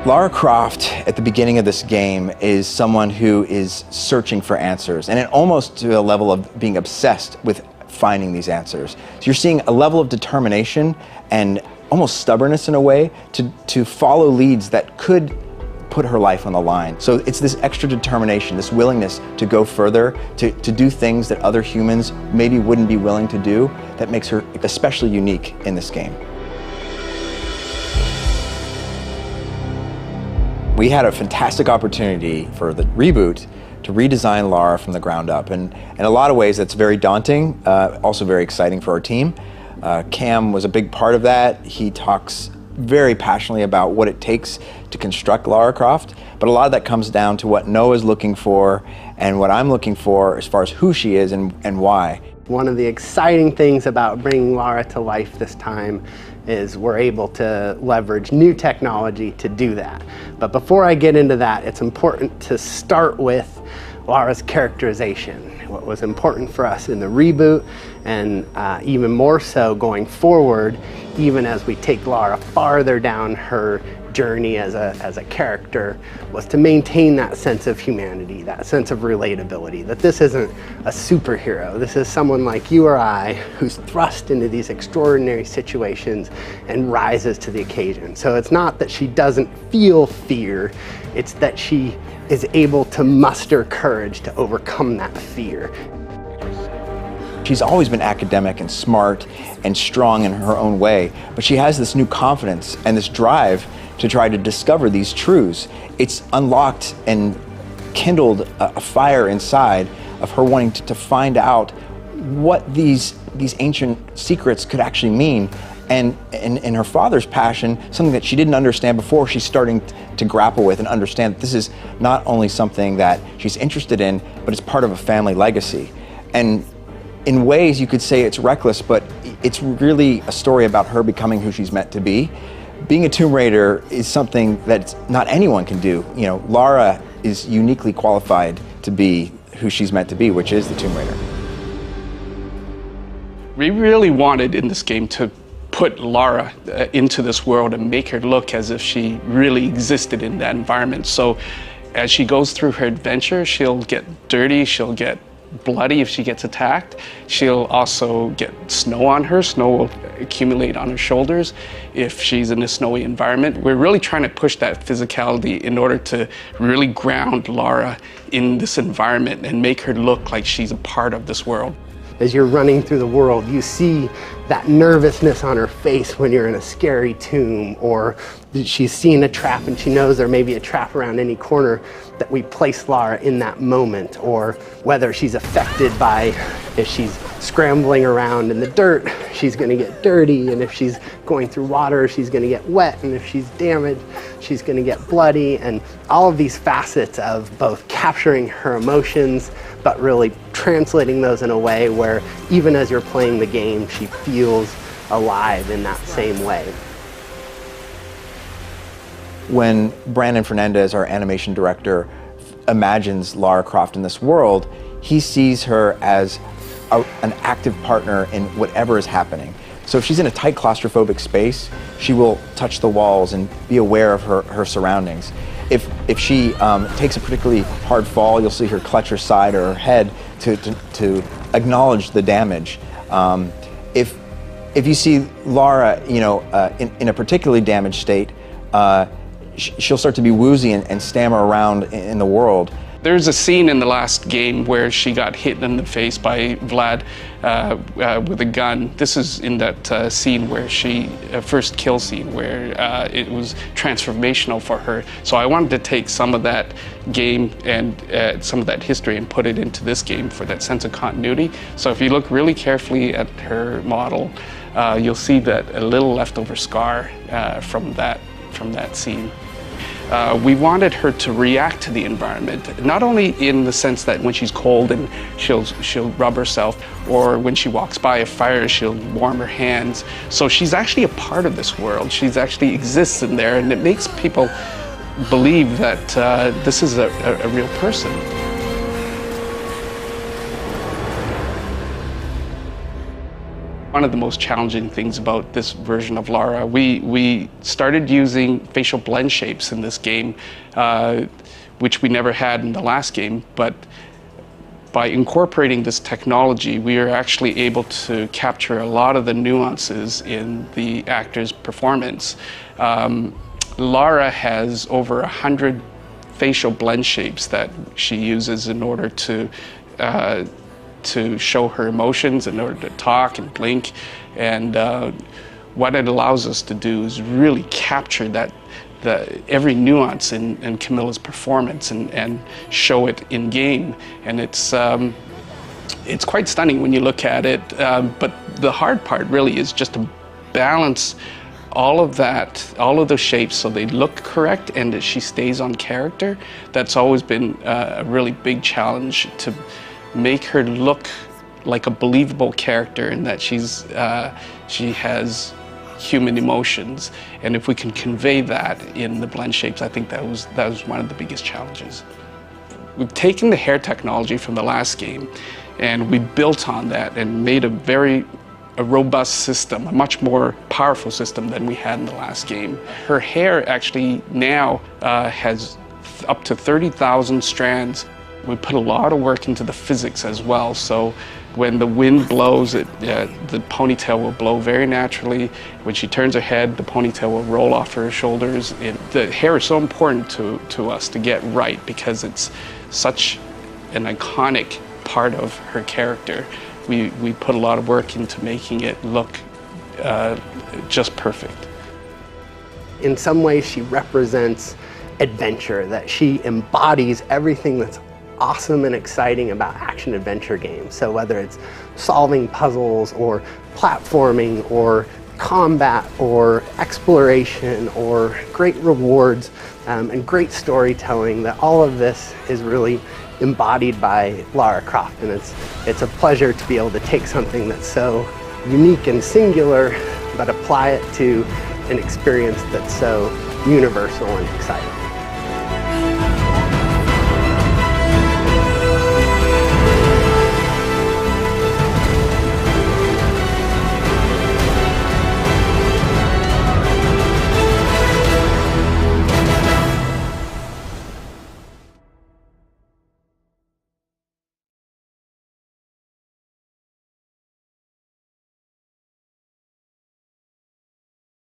Lara Croft, at the beginning of this game, is someone who is searching for answers, and almost to a level of being obsessed with finding these answers. So you're seeing a level of determination and almost stubbornness in a way to follow leads that could put her life on the line. So it's this extra determination, this willingness to go further, to do things that other humans maybe wouldn't be willing to do, that makes her especially unique in this game. We had a fantastic opportunity for the reboot to redesign Lara from the ground up, and in a lot of ways that's very daunting, also very exciting for our team. Cam was a big part of that. He talks very passionately about what it takes to construct Lara Croft, but a lot of that comes down to what Noah's looking for and what I'm looking for as far as who she is and why. One of the exciting things about bringing Lara to life this time is we're able to leverage new technology to do that. But before I get into that, it's important to start with Lara's characterization. What was important for us in the reboot, and even more so going forward, even as we take Lara farther down her journey as a character, was to maintain that sense of humanity, that sense of relatability, that this isn't a superhero. This is someone like you or I who's thrust into these extraordinary situations and rises to the occasion. So it's not that she doesn't feel fear, it's that she is able to muster courage to overcome that fear. She's always been academic and smart and strong in her own way, but she has this new confidence and this drive to try to discover these truths. It's unlocked and kindled a fire inside of her wanting to find out what these ancient secrets could actually mean. And in her father's passion, something that she didn't understand before, she's starting to grapple with and understand that this is not only something that she's interested in, but it's part of a family legacy. And in ways you could say it's reckless, but it's really a story about her becoming who she's meant to be. Being a Tomb Raider is something that not anyone can do. You know, Lara is uniquely qualified to be who she's meant to be, which is the Tomb Raider. We really wanted in this game to put Lara into this world and make her look as if she really existed in that environment. So as she goes through her adventure, she'll get dirty, she'll get bloody if she gets attacked. She'll also get snow on her. Snow will accumulate on her shoulders if she's in a snowy environment. We're really trying to push that physicality in order to really ground Lara in this environment and make her look like she's a part of this world. As you're running through the world, you see that nervousness on her face when you're in a scary tomb, or she's seen a trap and she knows there may be a trap around any corner, that we place Lara in that moment, or whether she's affected by, if she's scrambling around in the dirt, she's going to get dirty, and if she's going through water, she's going to get wet, and if she's damaged, she's going to get bloody, and all of these facets of both capturing her emotions, but really translating those in a way where even as you're playing the game, she feels alive in that same way. When Brandon Fernandez, our animation director, imagines Lara Croft in this world, he sees her as an active partner in whatever is happening. So if she's in a tight claustrophobic space, she will touch the walls and be aware of her surroundings. If she takes a particularly hard fall, you'll see her clutch her side or her head to acknowledge the damage. If you see Lara, in a particularly damaged state, she'll start to be woozy and stammer around in the world. There's a scene in the last game where she got hit in the face by Vlad with a gun. This is in that scene where first kill scene, where it was transformational for her. So I wanted to take some of that game and some of that history and put it into this game for that sense of continuity. So if you look really carefully at her model, you'll see that a little leftover scar from that scene. We wanted her to react to the environment, not only in the sense that when she's cold and she'll rub herself, or when she walks by a fire, she'll warm her hands. So she's actually a part of this world. She's actually exists in there, and it makes people believe that this is a real person. One of the most challenging things about this version of Lara, we started using facial blend shapes in this game, which we never had in the last game, but by incorporating this technology, we are actually able to capture a lot of the nuances in the actor's performance. Lara has over 100 facial blend shapes that she uses in order to show her emotions, in order to talk and blink. And what it allows us to do is really capture every nuance in Camilla's performance and show it in game. And it's quite stunning when you look at it. But the hard part really is just to balance all of those shapes so they look correct and that she stays on character. That's always been a really big challenge, to make her look like a believable character, and that she has human emotions. And if we can convey that in the blend shapes, I think that was one of the biggest challenges. We've taken the hair technology from the last game and we built on that and made a robust system, a much more powerful system than we had in the last game. Her hair actually now has up to 30,000 strands. We put a lot of work into the physics as well, so when the wind blows, the ponytail will blow very naturally. When she turns her head, the ponytail will roll off her shoulders. The hair is so important to us to get right because it's such an iconic part of her character. We put a lot of work into making it look just perfect. In some ways, she represents adventure, that she embodies everything that's awesome and exciting about action-adventure games. So whether it's solving puzzles or platforming or combat or exploration or great rewards and great storytelling, that all of this is really embodied by Lara Croft. And it's a pleasure to be able to take something that's so unique and singular, but apply it to an experience that's so universal and exciting.